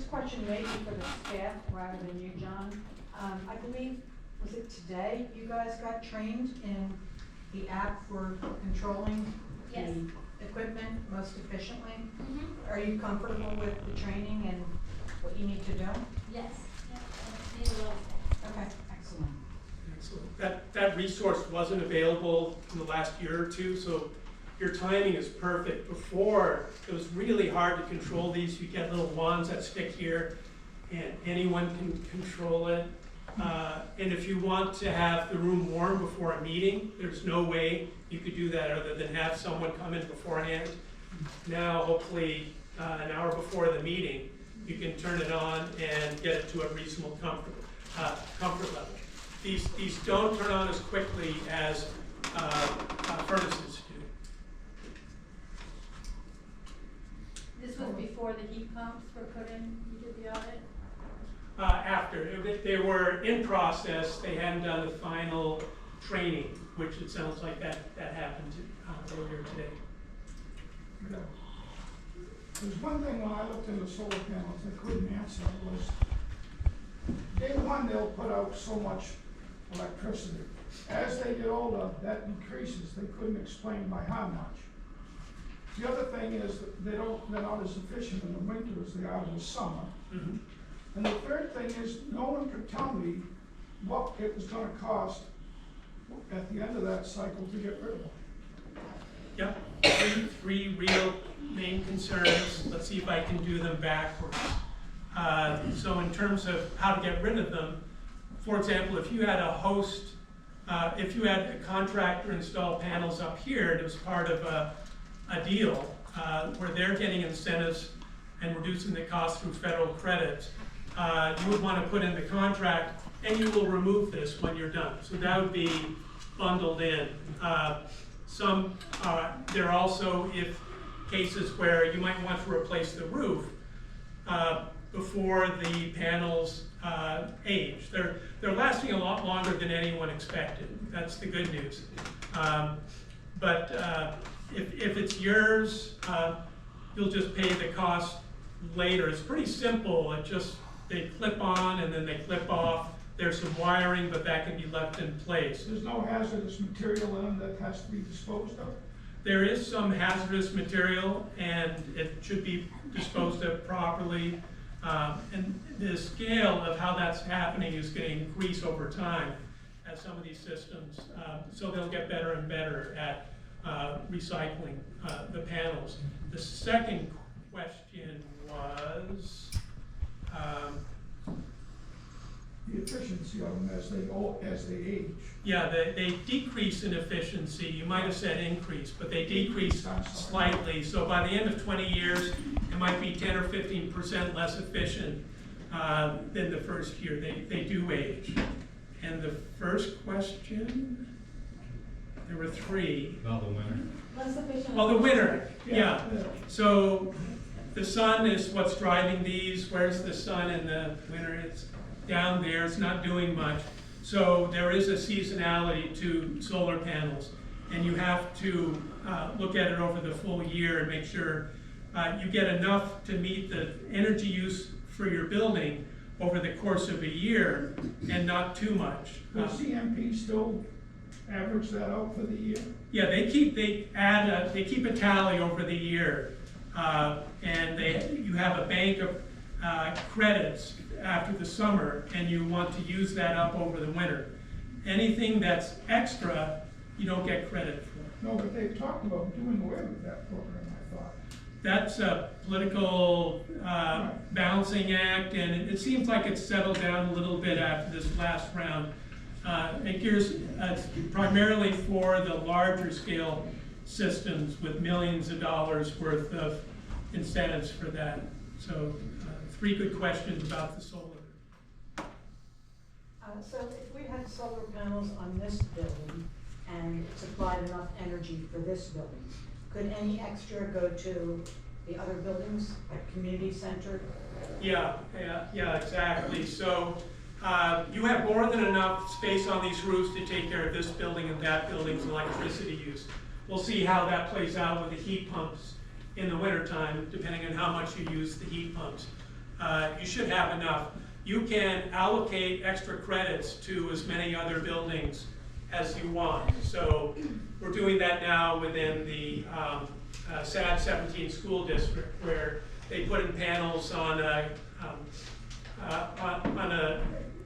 this question may be for the staff rather than you, John. I believe, was it today you guys got trained in the app for controlling Yes. the equipment most efficiently? Mm-hmm. Are you comfortable with the training and what you need to do? Yes. Yep. Need a little. Okay, excellent. Excellent. That resource wasn't available in the last year or two, so your timing is perfect. Before, it was really hard to control these. You get little wands that stick here, and anyone can control it. And if you want to have the room warm before a meeting, there's no way you could do that other than have someone come in beforehand. Now, hopefully, an hour before the meeting, you can turn it on and get it to a reasonable comfort level. These don't turn on as quickly as furnaces do. This was before the heat pumps were put in. You did the audit. After. They were in process, they hadn't done the final training, which it sounds like that happened earlier today. Yeah. There's one thing when I looked into solar panels I couldn't answer was, day one they'll put out so much electricity. As they get older, that increases. They couldn't explain by how much. The other thing is that they're not as efficient in the winter as they are in the summer. Mm-hmm. And the third thing is, no one could tell me what it was gonna cost at the end of that cycle to get rid of them. Yep, three real main concerns. Let's see if I can do them backwards. So in terms of how to get rid of them, for example, if you had if you had a contractor install panels up here, and it was part of a deal where they're getting incentives and reducing the cost through federal credits, you would want to put in the contract, and you will remove this when you're done. So that would be bundled in. There are also cases where you might want to replace the roof before the panels age. They're lasting a lot longer than anyone expected. That's the good news. But if it's yours, you'll just pay the cost later. It's pretty simple. They clip on and then they clip off. There's some wiring, but that can be left in place. There's no hazardous material in them that has to be disposed of? There is some hazardous material, and it should be disposed of properly. And the scale of how that's happening is going to increase over time as some of these systems, so they'll get better and better at recycling the panels. The second question was, The efficiency of them as they age. yeah, they decrease in efficiency. You might have said increase, but they decrease slightly. So by the end of 20 years, it might be 10 or 15% less efficient than the first year. They do age. And the first question, there were three. About the winter. Less efficient. Oh, the winter, yeah. Yeah. So the sun is what's driving these. Where's the sun in the winter? It's down there, it's not doing much. So there is a seasonality to solar panels, and you have to look at it over the full year and make sure you get enough to meet the energy use for your building over the course of a year, and not too much. Does CMP still average that out for the year? Yeah, they keep a tally over the year, and you have a bank of credits after the summer, and you want to use that up over the winter. Anything that's extra, you don't get credit for. No, but they've talked about doing away with that program, I thought. That's a political balancing act, and it seems like it's settled down a little bit after this last round. It gears primarily for the larger scale systems with millions of dollars worth of incentives for that. So three good questions about the solar. So if we had solar panels on this building and it supplied enough energy for this building, could any extra go to the other buildings, like community center? Yeah, exactly. So you have more than enough space on these roofs to take care of this building and that building's electricity use. We'll see how that plays out with the heat pumps in the wintertime, depending on how much you use the heat pumps. you should have enough. You can allocate extra credits to as many other buildings as you want. So we're doing that now within the SAD 17 school district, where they put in panels on a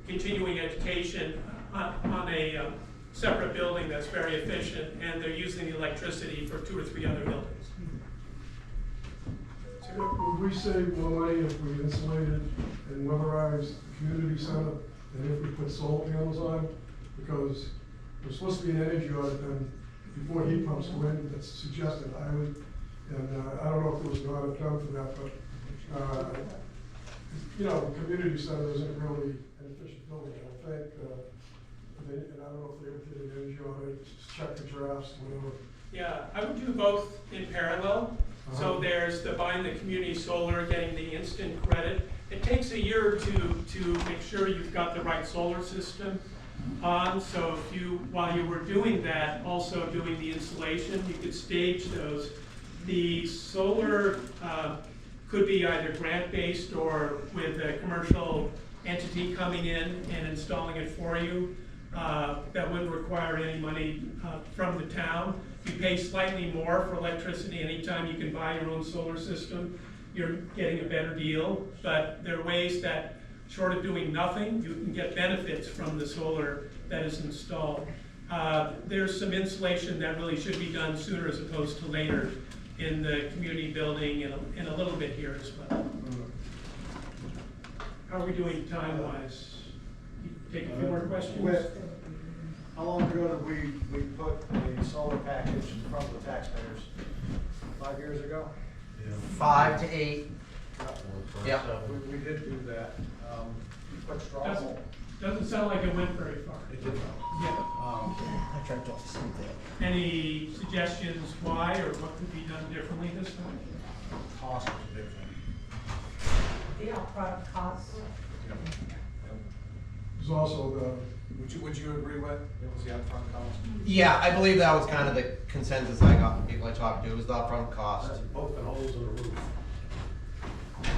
continuing education on a separate building that's very efficient, and they're using the electricity for 2 or 3 other buildings. Would we save more money if we insulated and weatherized the community center than if we put solar panels on? Because there's supposed to be an energy audit then before heat pumps go in that's suggested highly. And I don't know if there was an audit done for that, but you know, the community center isn't really an efficient building, I don't think. And I don't know if they ever did an energy audit, just check the drafts, whatever. Yeah, I would do both in parallel. So there's the buying the community solar, getting the instant credit. It takes a year or two to make sure you've got the right solar system on. So if you, while you were doing that, also doing the installation, you could stage those. The solar could be either grant-based or with a commercial entity coming in and installing it for you. That wouldn't require any money from the town. You pay slightly more for electricity anytime you can buy your own solar system. You're getting a better deal, but there are ways that, short of doing nothing, you can get benefits from the solar that is installed. There's some insulation that really should be done sooner as opposed to later in the community building and a little bit here as well. How are we doing time-wise? Take a few more questions? How long ago did we put a solar package in front of the taxpayers? 5 years ago? 5 to 8. Yeah. We did do that. Put straw. Doesn't sound like it went very far. It did. Yeah. I tried to do something. Any suggestions why or what could be done differently this time? Cost was a big thing. The upfront costs. There's also the, Would you agree with it was the upfront cost? Yeah, I believe that was kind of the consensus I got from people I talked to, was the upfront cost. Both the holes in the roof.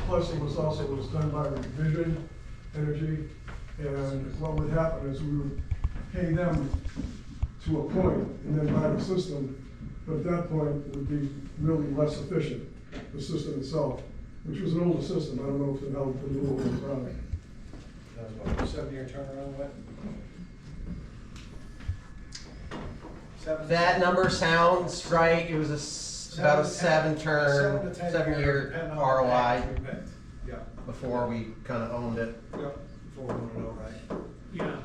plus it was also, it was done by Revision Energy. And what would happen is we would pay them to a point and then buy the system. But at that point, it would be really less efficient, the system itself, which was an older system. I don't know if it held the new ones on it. That was what, 7-year turnaround, what? That number sounds right. It was about a 7-year ROI Yeah. before we kind of owned it. Yep. Before we went over, right? Yeah.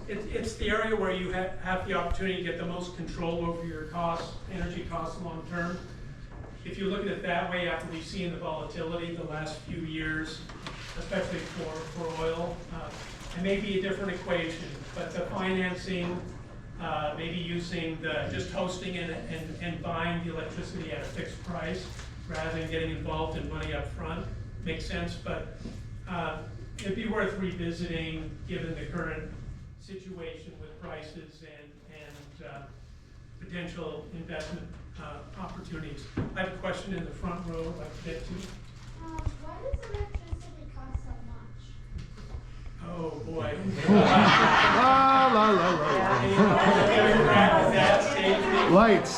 It's the area where you have the opportunity to get the most control over your costs, energy costs long term. If you look at it that way, after we've seen the volatility the last few years, especially for oil, it may be a different equation, but the financing, maybe using just hosting it and buying the electricity at a fixed price rather than getting involved in money up front makes sense, but it'd be worth revisiting given the current situation with prices and potential investment opportunities. I have a question in the front row I'd like to get to. Why does electricity cost so much? Oh, boy. Lights.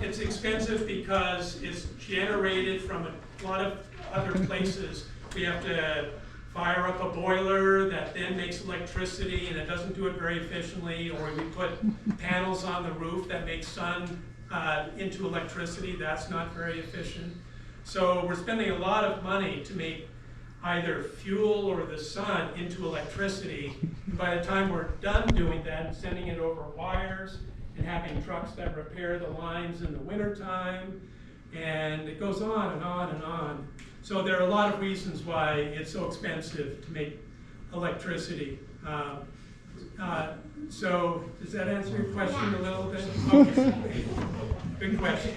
It's expensive because it's generated from a lot of other places. We have to fire up a boiler that then makes electricity and it doesn't do it very efficiently, or we put panels on the roof that make sun into electricity. That's not very efficient. So we're spending a lot of money to make either fuel or the sun into electricity. By the time we're done doing that and sending it over wires and having trucks that repair the lines in the wintertime, and it goes on and on and on. So there are a lot of reasons why it's so expensive to make electricity. So does that answer your question a little bit? Okay. Good question.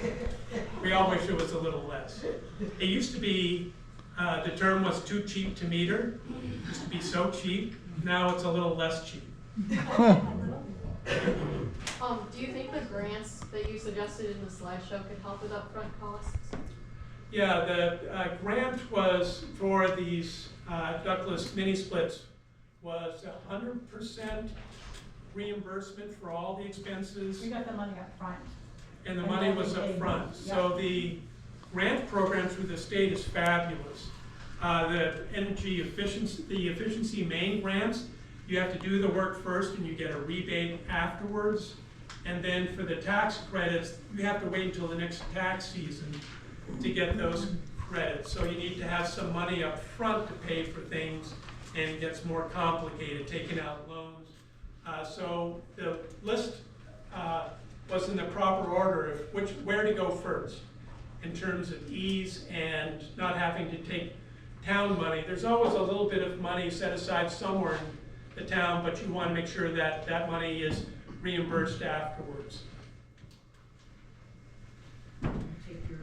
We all wish it was a little less. It used to be, the term was too cheap to meter. It used to be so cheap. Now it's a little less cheap. Do you think the grants that you suggested in the slideshow could help with upfront costs? Yeah, the grant was for these ductless mini splits was 100% reimbursement for all the expenses, We got the money up front. and the And money then was we up paid front. them. So the grant program through the state is fabulous. The Efficiency Maine grants, you have to do the work first and you get a rebate afterwards. And then for the tax credits, you have to wait until the next tax season to get those credits. So you need to have some money up front to pay for things, and it gets more complicated, taking out loans. So the list was in the proper order of where to go first in terms of ease and not having to take town money. There's always a little bit of money set aside somewhere in the town, but you want to make sure that that money is reimbursed afterwards. Take your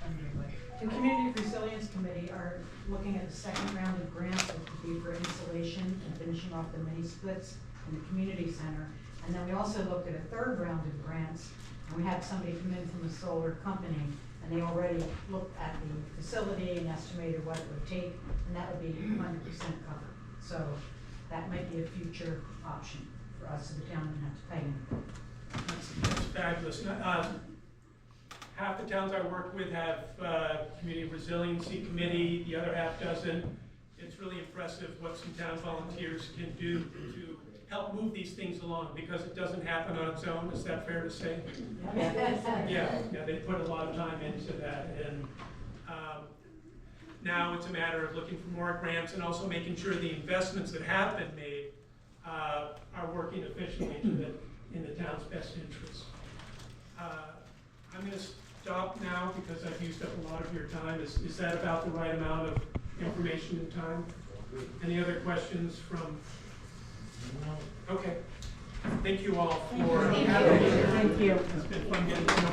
thunder away. The Community Resilience Committee are looking at the second round of grants that could be for installation and finishing off the mini splits in the community center. And then we also looked at a third round of grants, and we had somebody come in from a solar company, and they already looked at the facility and estimated what it would take, and that would be 100% covered. So that might be a future option for us, so the town wouldn't have to pay anything. That's fabulous. Half the towns I work with have community resiliency committee, the other half doesn't. It's really impressive what some town volunteers can do to help move these things along, because it doesn't happen on its own. Is that fair to say? Yeah, they put a lot of time into that, and now it's a matter of looking for more grants and also making sure the investments that have been made are working efficiently in the town's best interest. I'm going to stop now because I've used up a lot of your time. Is that about the right amount of information and time? Any other questions from? Okay. Thank you all for having me. Thank you. It's been fun getting to know